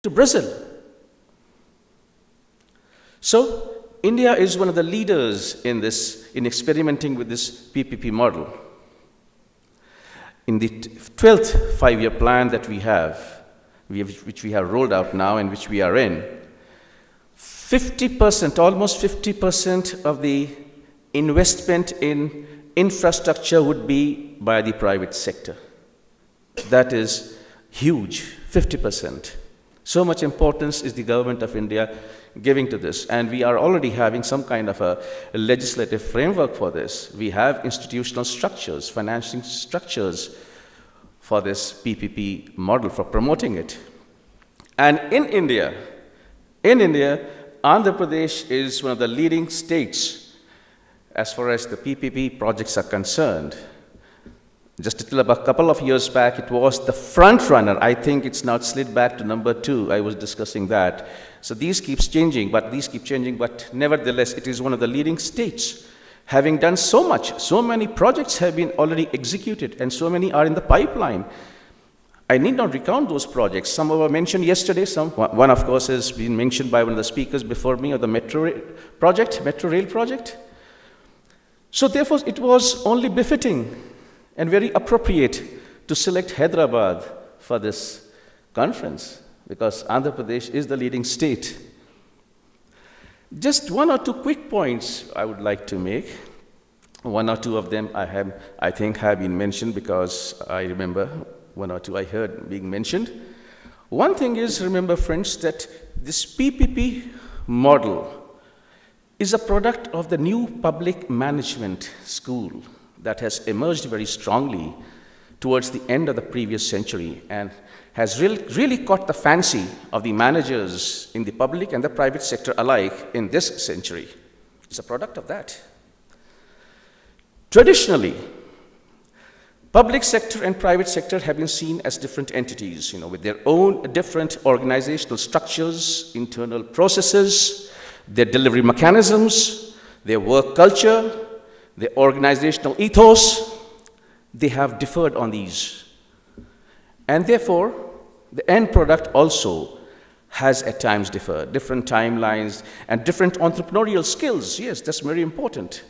to Brazil. So India is one of the leaders in experimenting with this PPP model. In the 12th five-year plan that we have, which we have rolled out now and which we are in, 50%, almost 50% of the investment in infrastructure would be by the private sector. That is huge, 50%. So much importance is the government of India giving to this, and we are already having some kind of a legislative framework for this. We have institutional structures, financing structures for this PPP model, for promoting it. And in India, Andhra Pradesh is one of the leading states as far as the PPP projects are concerned. Just until about a couple of years back, it was the front runner. I think it's now slid back to number 2. I was discussing that. So these keep changing, but nevertheless, it is one of the leading states, having done so much. So many projects have been already executed, and so many are in the pipeline. I need not recount those projects. Some were mentioned yesterday. One, of course, has been mentioned by one of the speakers before me, of the metro rail project. So therefore, it was only befitting and very appropriate to select Hyderabad for this conference, because Andhra Pradesh is the leading state. Just one or two quick points I would like to make. One or two of them I think have been mentioned, because I remember one or two I heard being mentioned. One thing is, remember friends, that this PPP model is a product of the new public management school that has emerged very strongly towards the end of the previous century and has really caught the fancy of the managers in the public and the private sector alike in this century. It's a product of that. Traditionally, public sector and private sector have been seen as different entities, with their own different organizational structures, internal processes, their delivery mechanisms, their work culture, their organizational ethos. They have differed on these. And therefore, the end product also has at times differed, different timelines and different entrepreneurial skills. Yes, that's very important.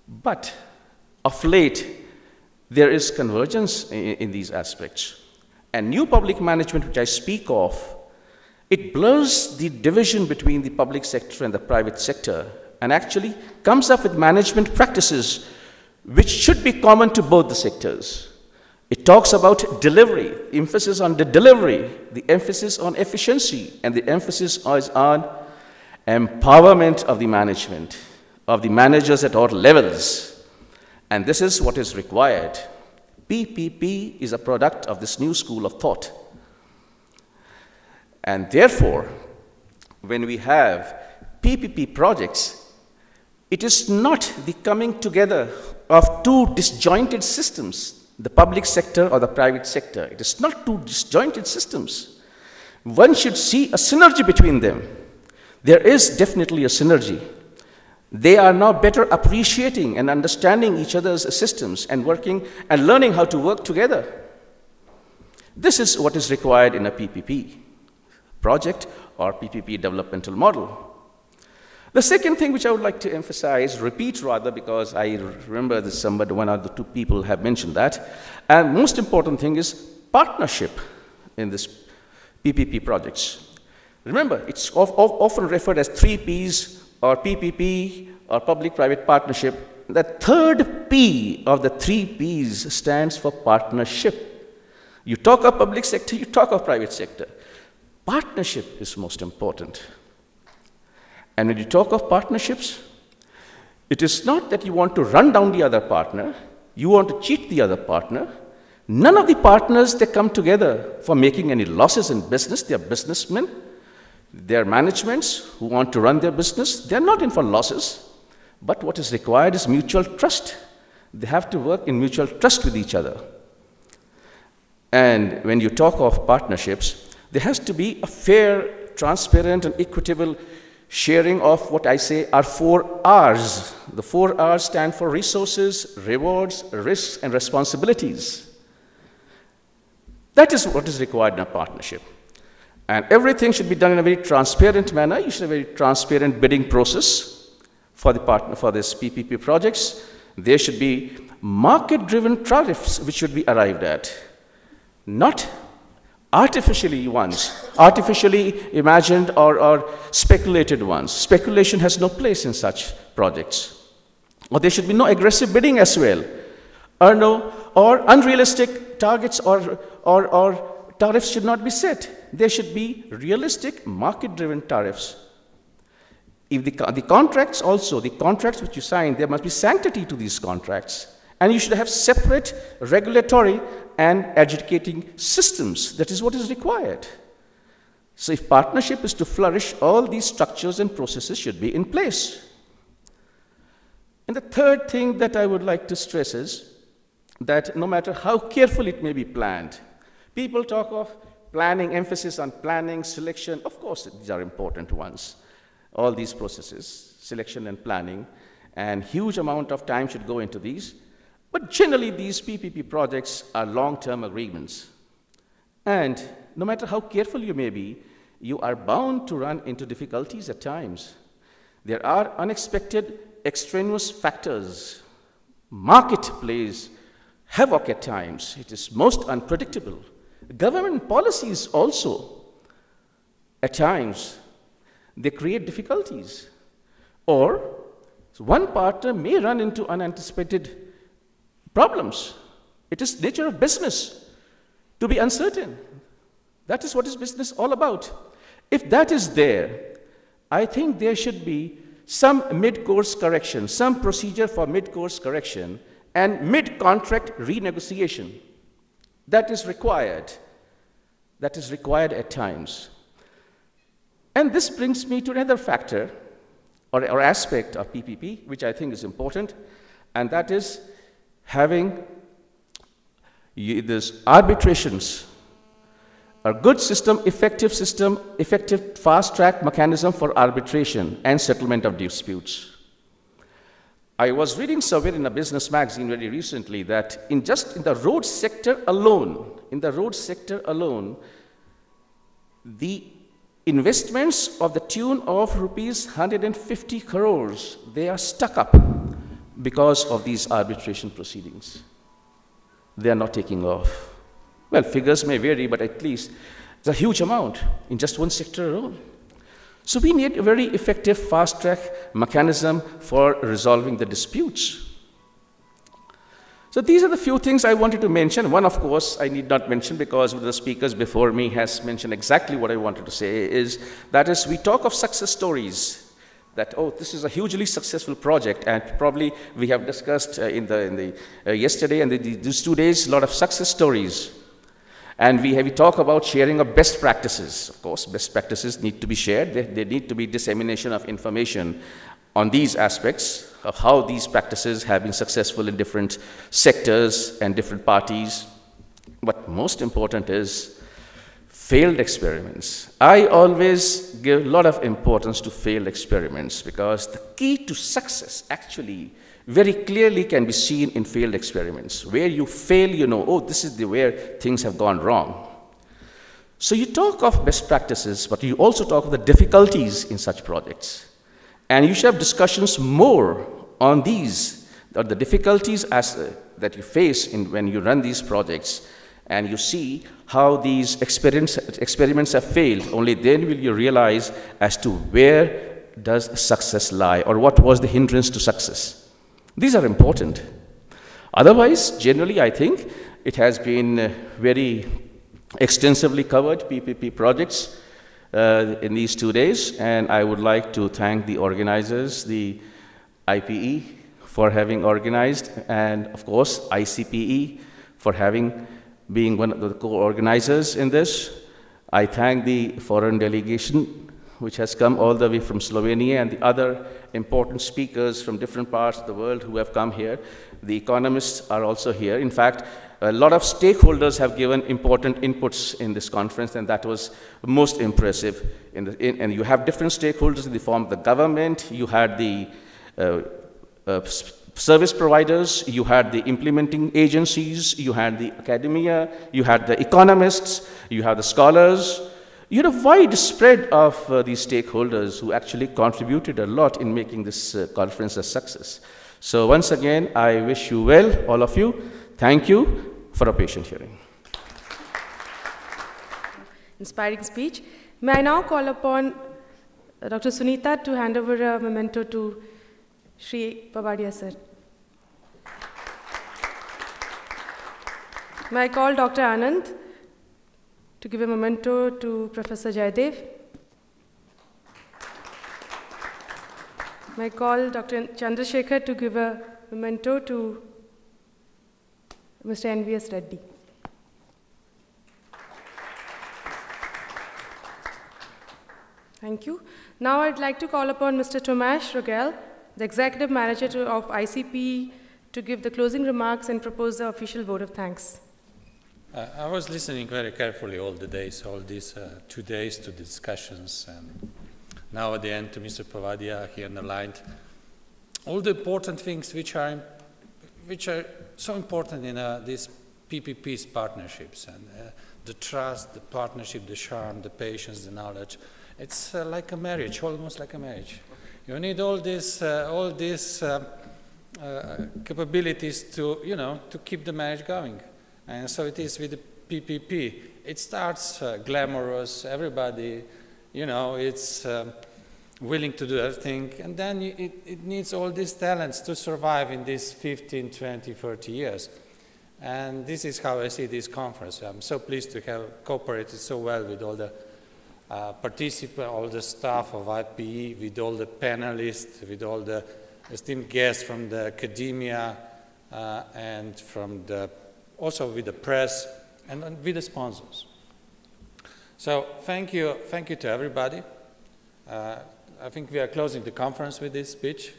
But of late, there is convergence in these aspects. And new public management, which I speak of, it blurs the division between the public sector and the private sector, and actually comes up with management practices which should be common to both the sectors. It talks about delivery, emphasis on the delivery, the emphasis on efficiency, and the emphasis is on empowerment of the management, of the managers at all levels. And this is what is required. PPP is a product of this new school of thought. And therefore, when we have PPP projects, it is not the coming together of two disjointed systems, the public sector or the private sector. It is not two disjointed systems. One should see a synergy between them. There is definitely a synergy. They are now better appreciating and understanding each other's systems and working and learning how to work together. This is what is required in a PPP project or PPP developmental model. The second thing which I would like to emphasize, repeat rather, because I remember that somebody, one or the two people have mentioned that, and most important thing is partnership in this PPP projects. Remember, it's often referred as 3 Ps or PPP or public-private partnership. The third P of the 3 Ps stands for partnership. You talk of public sector, you talk of private sector. Partnership is most important. And when you talk of partnerships, it is not that you want to run down the other partner, you want to cheat the other partner. None of the partners, they come together for making any losses in business. They are businessmen. They are managements who want to run their business. They are not in for losses. But what is required is mutual trust. They have to work in mutual trust with each other. And when you talk of partnerships, there has to be a fair, transparent, and equitable sharing of what I say are 4 Rs. The 4 Rs stand for resources, rewards, risks, and responsibilities. That is what is required in a partnership. And everything should be done in a very transparent manner. You should have a very transparent bidding process for the partner for this PPP projects. There should be market-driven tariffs which should be arrived at, not artificially ones, artificially imagined or speculated ones. Speculation has no place in such projects. Or there should be no aggressive bidding as well, or unrealistic targets or tariffs should not be set. There should be realistic market-driven tariffs. If the contracts also, the contracts which you sign, there must be sanctity to these contracts. And you should have separate regulatory and adjudicating systems. That is what is required. So if partnership is to flourish, all these structures and processes should be in place. And the third thing that I would like to stress is that no matter how carefully it may be planned, people talk of planning, emphasis on planning, selection. Of course, these are important ones. All these processes, selection and planning, and huge amount of time should go into these. But generally, these PPP projects are long-term agreements. And no matter how careful you may be, you are bound to run into difficulties at times. There are unexpected extraneous factors. Market plays havoc at times. It is most unpredictable. Government policies also, at times, they create difficulties. Or one partner may run into unanticipated problems. It is nature of business to be uncertain. That is what is business all about. If that is there, I think there should be some mid-course correction, some procedure for mid-course correction and mid-contract renegotiation. That is required. That is required at times. And this brings me to another factor or aspect of PPP, which I think is important, and that is having these arbitrations, a good system, effective fast-track mechanism for arbitration and settlement of disputes. I was reading somewhere in a business magazine very recently that in the road sector alone, the investments of the tune of rupees 150 crores, they are stuck up because of these arbitration proceedings. They are not taking off. Well, figures may vary, but at least it's a huge amount in just one sector alone. So we need a very effective fast-track mechanism for resolving the disputes. So these are the few things I wanted to mention. One, of course, I need not mention because the speakers before me has mentioned exactly what I wanted to say, is that is we talk of success stories. That, oh, this is a hugely successful project, and probably we have discussed yesterday and these 2 days a lot of success stories. And we talk about sharing of best practices. Of course, best practices need to be shared. There need to be dissemination of information on these aspects of how these practices have been successful in different sectors and different parties. But most important is failed experiments. I always give a lot of importance to failed experiments because the key to success actually very clearly can be seen in failed experiments. Where you fail, you know, oh, this is where things have gone wrong. So you talk of best practices, but you also talk of the difficulties in such projects. And you should have discussions more on these, or the difficulties that you face when you run these projects, and you see how these experiments have failed. Only then will you realize as to where does success lie, or what was the hindrance to success. These are important. Otherwise, generally, I think it has been very extensively covered, PPP projects, in these 2 days. And I would like to thank the organizers, the IPE, for having organized, and of course, ICPE for being one of the co-organizers in this. I thank the foreign delegation which has come all the way from Slovenia, and the other important speakers from different parts of the world who have come here. The economists are also here. In fact, a lot of stakeholders have given important inputs in this conference, and that was most impressive. And you have different stakeholders in the form of the government, you had the service providers, you had the implementing agencies, you had the academia, you had the economists, you had the scholars, You had a wide spread of these stakeholders who actually contributed a lot in making this conference a success. So once again, I wish you well, all of you. Thank you for a patient hearing. Inspiring speech. May I now call upon Dr. Sunita to hand over a memento to Shri Pavadia sir. May I call Dr. Anand to give a memento to Professor Jaydev. May I call Dr. Chandrasekhar to give a memento to Mr. N.V.S. Reddy. Thank you. Now I'd like to call upon Mr. Tomasz Rogel, the Executive Manager of ICP, to give the closing remarks and propose the official vote of thanks. I was listening very carefully all the days, all these 2 days to discussions, and now at the end to Mr. Pavadia, he underlined all the important things which are so important in these PPPs partnerships, and the trust, the partnership, the charm, the patience, the knowledge. It's like a marriage, almost like a marriage. You need all these capabilities to, to keep the marriage going. And so it is with the PPP. It starts glamorous, everybody, it's willing to do everything, and then it needs all these talents to survive in these 15, 20, 30 years. And this is how I see this conference. I'm so pleased to have cooperated so well with all the participants, all the staff of IPE, with all the panelists, with all the esteemed guests from the academia, and from also with the press, and with the sponsors. So thank you to everybody. I think we are closing the conference with this speech,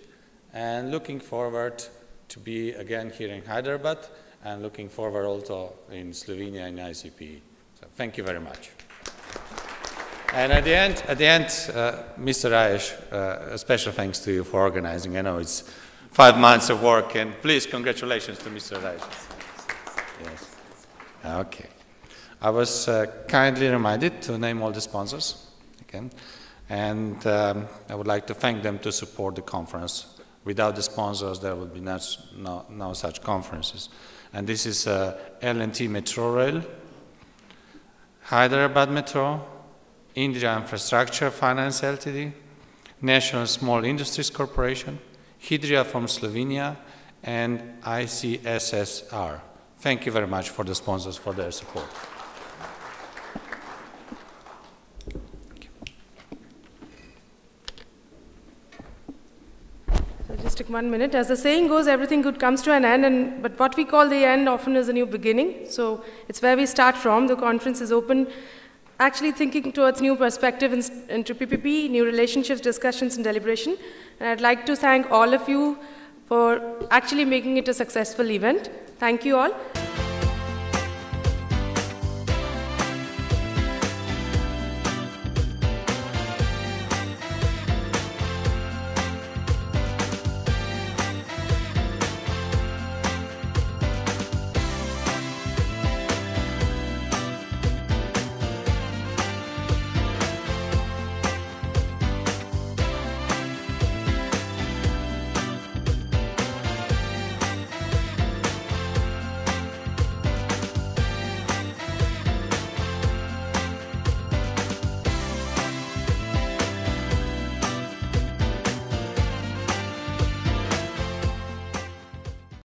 and looking forward to be again here in Hyderabad, and looking forward also in Slovenia in ICP. So thank you very much. And at the end, Mr. Rajesh, a special thanks to you for organizing. I know it's 5 months of work, and please, congratulations to Mr. Rajesh. Yes. Okay. I was kindly reminded to name all the sponsors again, and I would like to thank them to support the conference. Without the sponsors, there would be no such conferences. And this is L&T Metro Rail, Hyderabad Metro, India Infrastructure Finance Ltd, National Small Industries Corporation, Hydria from Slovenia, and ICSSR. Thank you very much for the sponsors for their support. So just take 1 minute. As the saying goes, everything good comes to an end, but what we call the end often is a new beginning. So it's where we start from. The conference is open, actually thinking towards new perspective into PPP, new relationships, discussions, and deliberation. And I'd like to thank all of you for actually making it a successful event. Thank you all.